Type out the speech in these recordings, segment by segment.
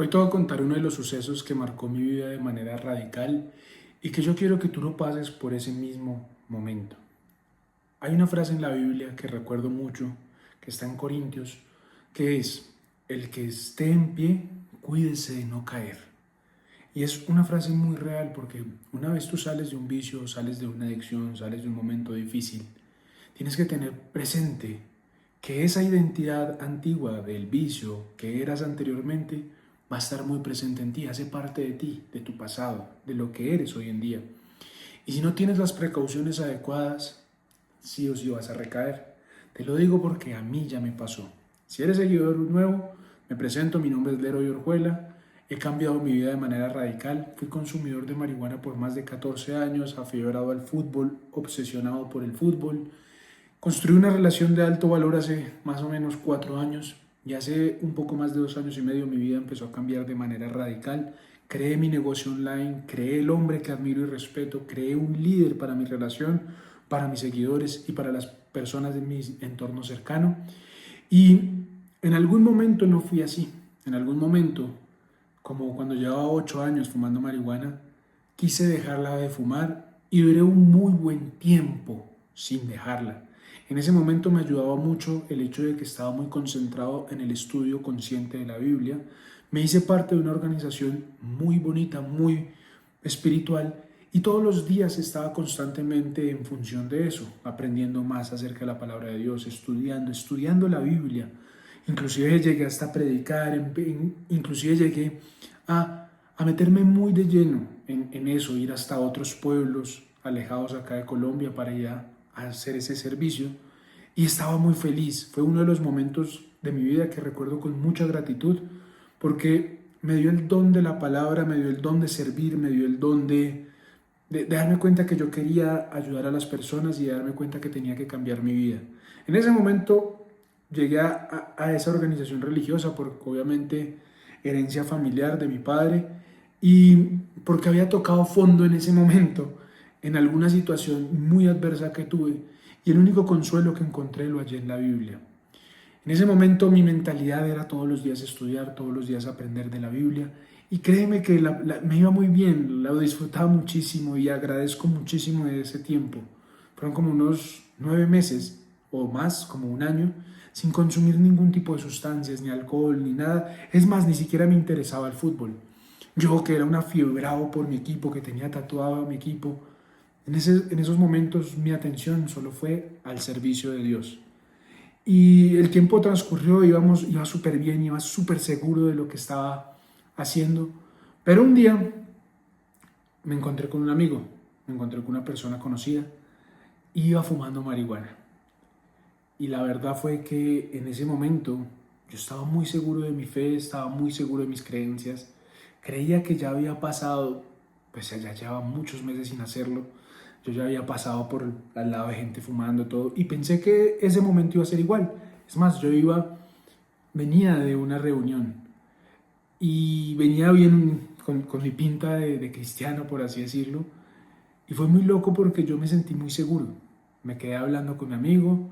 Hoy te voy a contar uno de los sucesos que marcó mi vida de manera radical y que yo quiero que tú no pases por ese mismo momento. Hay una frase en la Biblia que recuerdo mucho, que está en Corintios, que es: el que esté en pie, cuídese de no caer. Y es una frase muy real porque una vez tú sales de un vicio, sales de una adicción, sales de un momento difícil, tienes que tener presente que esa identidad antigua del vicio que eras anteriormente va a estar muy presente en ti, hace parte de ti, de tu pasado, de lo que eres hoy en día. Y si no tienes las precauciones adecuadas, sí o sí vas a recaer. Te lo digo porque a mí ya me pasó. Si eres seguidor nuevo, me presento, mi nombre es Leroy Orjuela. He cambiado mi vida de manera radical. Fui consumidor de marihuana por más de 14 años, aficionado al fútbol, obsesionado por el fútbol. Construí una relación de alto valor hace más o menos 4 años y hace un poco más de 2 años y medio mi vida empezó a cambiar de manera radical. Creé mi negocio online, creé el hombre que admiro y respeto, creé un líder para mi relación, para mis seguidores y para las personas de mi entorno cercano. Y en algún momento no fui así. En algún momento, como cuando llevaba 8 años fumando marihuana, quise dejarla de fumar y duré un muy buen tiempo sin dejarla. En ese momento me ayudaba mucho el hecho de que estaba muy concentrado en el estudio consciente de la Biblia. Me hice parte de una organización muy bonita, muy espiritual, y todos los días estaba constantemente en función de eso, aprendiendo más acerca de la palabra de Dios, estudiando la Biblia. Inclusive llegué hasta predicar, inclusive llegué a meterme muy de lleno en eso, ir hasta otros pueblos alejados acá de Colombia para ir a hacer ese servicio, y estaba muy feliz. Fue uno de los momentos de mi vida que recuerdo con mucha gratitud porque me dio el don de la palabra, me dio el don de servir, me dio el don de darme cuenta que yo quería ayudar a las personas y de darme cuenta que tenía que cambiar mi vida. En ese momento llegué a esa organización religiosa porque obviamente herencia familiar de mi padre y porque había tocado fondo en ese momento en alguna situación muy adversa que tuve, y el único consuelo que encontré lo hallé en la Biblia. En ese momento mi mentalidad era todos los días estudiar, todos los días aprender de la Biblia, y créeme que me iba muy bien, lo disfrutaba muchísimo y agradezco muchísimo de ese tiempo. Fueron como unos 9 meses o más, como un año, sin consumir ningún tipo de sustancias, ni alcohol, ni nada. Es más, ni siquiera me interesaba el fútbol. Yo, que era un afiebrado por mi equipo, que tenía tatuado a mi equipo, en esos momentos mi atención solo fue al servicio de Dios. Y el tiempo transcurrió, iba súper bien, iba súper seguro de lo que estaba haciendo. Pero un día me encontré con un amigo, me encontré con una persona conocida y iba fumando marihuana. Y la verdad fue que en ese momento yo estaba muy seguro de mi fe, estaba muy seguro de mis creencias. Creía que ya había pasado, pues ya llevaba muchos meses sin hacerlo. Yo ya había pasado por al lado de gente fumando todo y pensé que ese momento iba a ser igual. Es más, venía de una reunión y venía bien con mi pinta de cristiano, por así decirlo. Y fue muy loco porque yo me sentí muy seguro. Me quedé hablando con mi amigo,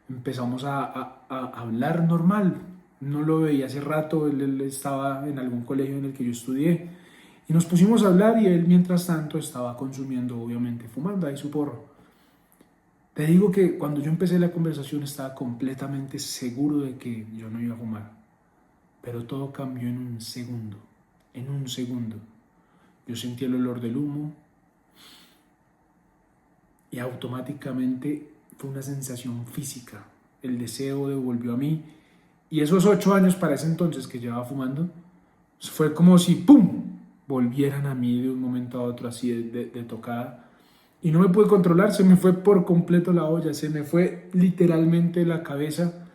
empezamos a hablar normal. No lo veía hace rato, él estaba en algún colegio en el que yo estudié. Y nos pusimos a hablar y él mientras tanto estaba consumiendo, obviamente, fumando ahí su porro. Te digo que cuando yo empecé la conversación estaba completamente seguro de que yo no iba a fumar. Pero todo cambió en un segundo. En un segundo. Yo sentí el olor del humo y automáticamente fue una sensación física. El deseo devolvió a mí. Y esos 8 años para ese entonces que llevaba fumando, fue como si ¡pum! Volvieran a mí de un momento a otro así de tocada. Y no me pude controlar, se me fue por completo la olla, se me fue literalmente la cabeza.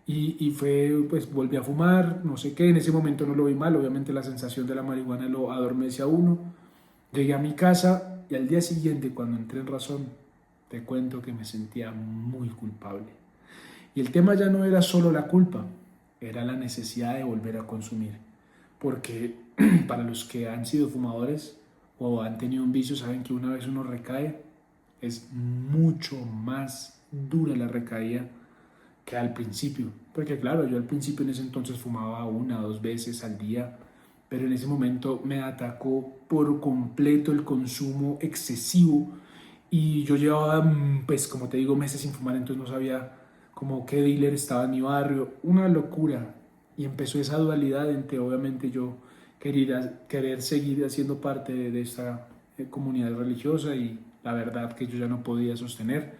Y fue, pues volví a fumar, no sé qué, en ese momento no lo vi mal, obviamente la sensación de la marihuana lo adormece a uno. Llegué a mi casa y al día siguiente, cuando entré en razón, te cuento que me sentía muy culpable. Y el tema ya no era solo la culpa, era la necesidad de volver a consumir. Porque para los que han sido fumadores o han tenido un vicio, saben que una vez uno recae, es mucho más dura la recaída que al principio. Porque claro, yo al principio en ese entonces fumaba 1 o 2 veces al día pero en ese momento me atacó por completo el consumo excesivo y yo llevaba, pues como te digo, meses sin fumar, entonces no sabía como qué dealer estaba en mi barrio, una locura. Y empezó esa dualidad entre obviamente yo querer seguir haciendo parte de esta comunidad religiosa y la verdad que yo ya no podía sostener.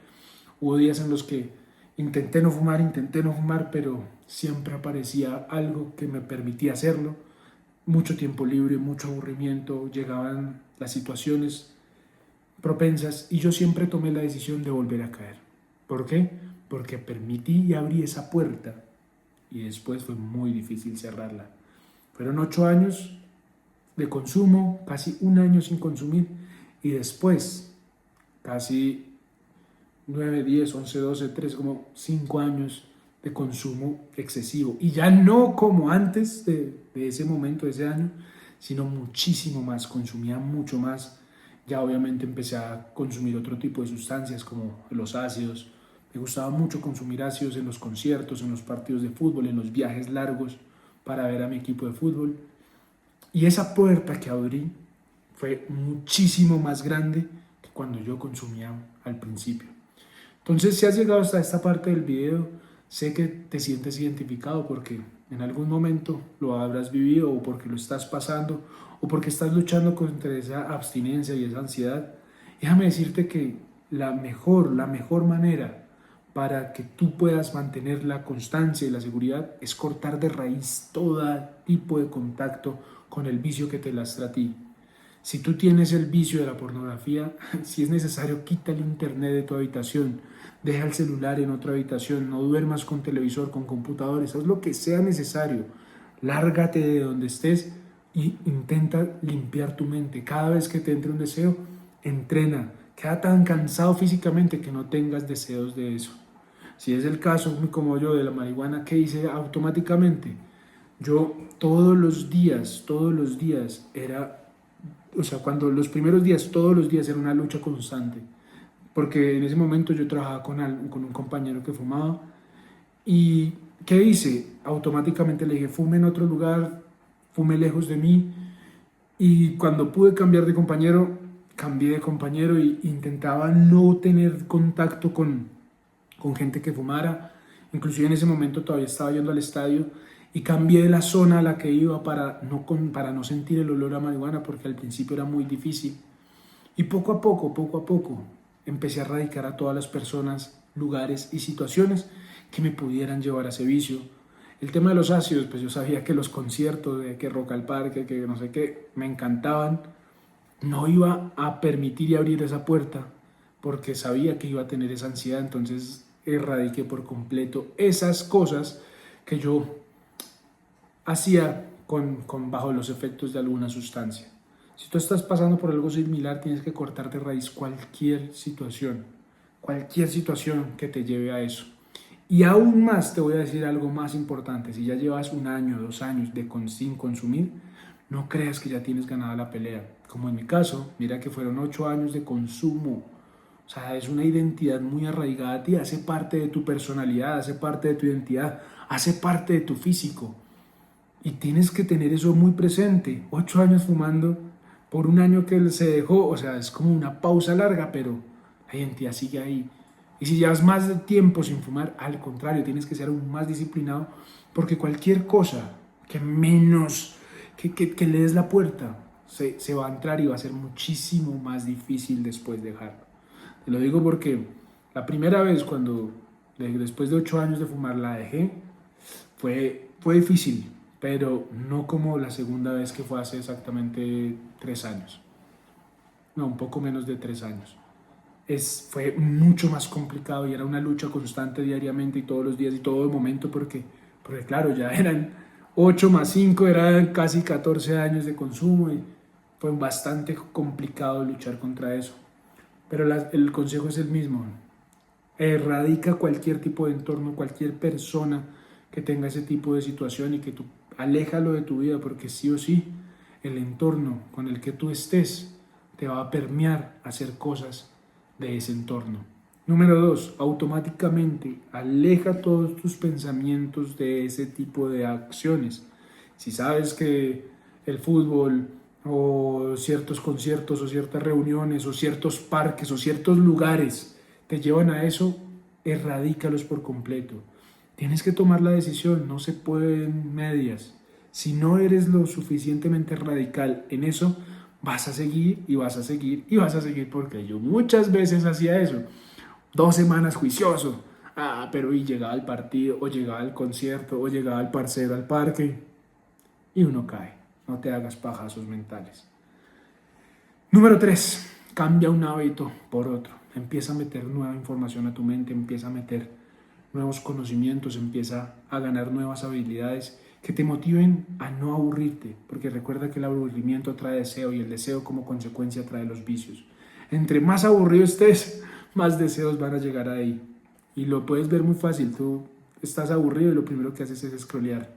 Hubo días en los que intenté no fumar, pero siempre aparecía algo que me permitía hacerlo. Mucho tiempo libre, mucho aburrimiento, llegaban las situaciones propensas y yo siempre tomé la decisión de volver a caer. ¿Por qué? Porque permití y abrí esa puerta y después fue muy difícil cerrarla. Fueron 8 años de consumo, casi un año sin consumir y después casi 9, 10, 11, 12, 13, como 5 años de consumo excesivo. Y ya no como antes de ese momento, de ese año, sino muchísimo más, consumía mucho más. Ya obviamente empecé a consumir otro tipo de sustancias como los ácidos. Me gustaba mucho consumir ácidos en los conciertos, en los partidos de fútbol, en los viajes largos para ver a mi equipo de fútbol. Y esa puerta que abrí fue muchísimo más grande que cuando yo consumía al principio. Entonces, si has llegado hasta esta parte del video, sé que te sientes identificado porque en algún momento lo habrás vivido o porque lo estás pasando o porque estás luchando contra esa abstinencia y esa ansiedad. Déjame decirte que la mejor manera para que tú puedas mantener la constancia y la seguridad es cortar de raíz todo tipo de contacto con el vicio que te lastra a ti. Si tú tienes el vicio de la pornografía, si es necesario, quita el internet de tu habitación, deja el celular en otra habitación, no duermas con televisor, con computadores, haz lo que sea necesario. Lárgate de donde estés y intenta limpiar tu mente. Cada vez que te entre un deseo, entrena. Queda tan cansado físicamente que no tengas deseos de eso. Si es el caso, como yo, de la marihuana, ¿qué hice automáticamente? Yo todos los días era, o sea, cuando los primeros días, todos los días era una lucha constante, porque en ese momento yo trabajaba con un compañero que fumaba y ¿qué hice? Automáticamente le dije, fume en otro lugar, fume lejos de mí y cuando pude cambiar de compañero, cambié de compañero e intentaba no tener contacto con gente que fumara. Inclusive en ese momento todavía estaba yendo al estadio y cambié de la zona a la que iba para no sentir el olor a marihuana porque al principio era muy difícil. Y poco a poco, empecé a erradicar a todas las personas, lugares y situaciones que me pudieran llevar a ese vicio. El tema de los ácidos, pues yo sabía que los conciertos, de que Rock al Parque, que no sé qué, me encantaban. No iba a permitir y abrir esa puerta porque sabía que iba a tener esa ansiedad, entonces erradiqué por completo esas cosas que yo hacía bajo los efectos de alguna sustancia. Si tú estás pasando por algo similar, tienes que cortar de raíz cualquier situación que te lleve a eso. Y aún más te voy a decir algo más importante, si ya llevas un año, 2 años sin consumir, no creas que ya tienes ganada la pelea. Como en mi caso, mira que fueron 8 años de consumo. O sea, es una identidad muy arraigada a ti, hace parte de tu personalidad, hace parte de tu identidad, hace parte de tu físico. Y tienes que tener eso muy presente. 8 años fumando por un año que él se dejó, o sea, es como una pausa larga, pero la identidad sigue ahí. Y si llevas más de tiempo sin fumar, al contrario, tienes que ser aún más disciplinado, porque cualquier cosa que menos, que le des la puerta, se va a entrar y va a ser muchísimo más difícil después dejarlo. Te lo digo porque la primera vez después de 8 años de fumar, la dejé, fue difícil, pero no como la segunda vez que fue hace exactamente 3 años. No, un poco menos de 3 años. Fue mucho más complicado y era una lucha constante diariamente y todos los días y todo el momento porque claro, ya eran 8 más 5, eran casi 14 años de consumo y fue bastante complicado luchar contra eso. Pero el consejo es el mismo. Erradica cualquier tipo de entorno, cualquier persona que tenga ese tipo de situación y que tú aléjalo de tu vida porque sí o sí el entorno con el que tú estés te va a permear a hacer cosas de ese entorno. Número 2, automáticamente aleja todos tus pensamientos de ese tipo de acciones. Si sabes que el fútbol o ciertos conciertos o ciertas reuniones o ciertos parques o ciertos lugares te llevan a eso, erradícalos por completo. Tienes que tomar la decisión, no se pueden medias. Si no eres lo suficientemente radical en eso, vas a seguir y vas a seguir y vas a seguir, porque yo muchas veces hacía eso. 2 semanas juicioso, pero y llegaba al partido o llegaba al concierto o llegaba al parcero al parque y uno cae. No te hagas pajazos mentales. Número 3, cambia un hábito por otro. Empieza a meter nueva información a tu mente, empieza a meter nuevos conocimientos, empieza a ganar nuevas habilidades que te motiven a no aburrirte, porque recuerda que el aburrimiento trae deseo y el deseo como consecuencia trae los vicios. Entre más aburrido estés, más deseos van a llegar ahí. Y lo puedes ver muy fácil, tú estás aburrido y lo primero que haces es scrollear.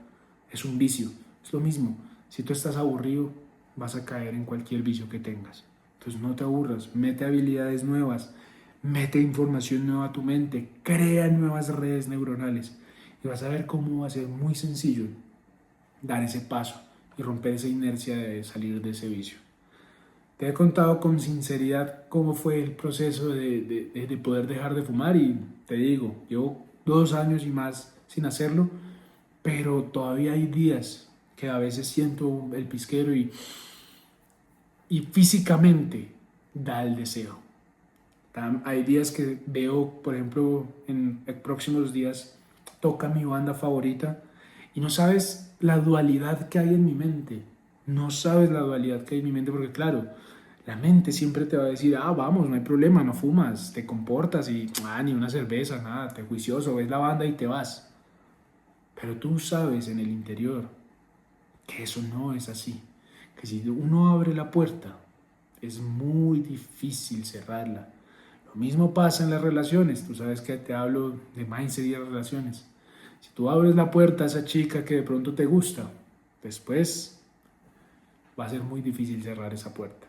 Es un vicio, es lo mismo. Si tú estás aburrido, vas a caer en cualquier vicio que tengas. Entonces no te aburras, mete habilidades nuevas, mete información nueva a tu mente, crea nuevas redes neuronales y vas a ver cómo va a ser muy sencillo dar ese paso y romper esa inercia de salir de ese vicio. Te he contado con sinceridad cómo fue el proceso de poder dejar de fumar y te digo, llevo 2 años y más sin hacerlo, pero todavía hay días que a veces siento el pisquero y físicamente da el deseo. Hay días que veo, por ejemplo, en próximos días toca mi banda favorita y no sabes la dualidad que hay en mi mente. No sabes la dualidad que hay en mi mente porque claro, la mente siempre te va a decir, vamos, no hay problema, no fumas, te comportas y ni una cerveza, nada, te juicioso, ves la banda y te vas. Pero tú sabes en el interior que eso no es así, que si uno abre la puerta, es muy difícil cerrarla. Lo mismo pasa en las relaciones, tú sabes que te hablo de mindset y de relaciones. Si tú abres la puerta a esa chica que de pronto te gusta, después va a ser muy difícil cerrar esa puerta.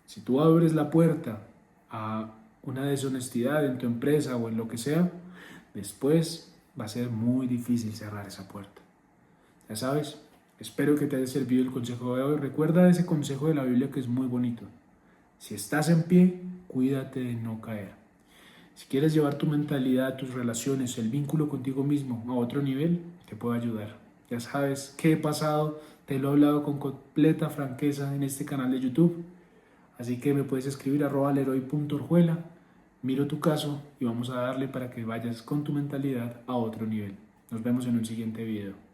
Si tú abres la puerta a una deshonestidad en tu empresa o en lo que sea, después va a ser muy difícil cerrar esa puerta. Ya sabes, espero que te haya servido el consejo de hoy. Recuerda ese consejo de la Biblia que es muy bonito. Si estás en pie, cuídate de no caer. Si quieres llevar tu mentalidad, tus relaciones, el vínculo contigo mismo a otro nivel, te puedo ayudar. Ya sabes qué he pasado, te lo he hablado con completa franqueza en este canal de YouTube. Así que me puedes escribir @leroy.orjuela, miro tu caso y vamos a darle para que vayas con tu mentalidad a otro nivel. Nos vemos en un siguiente video.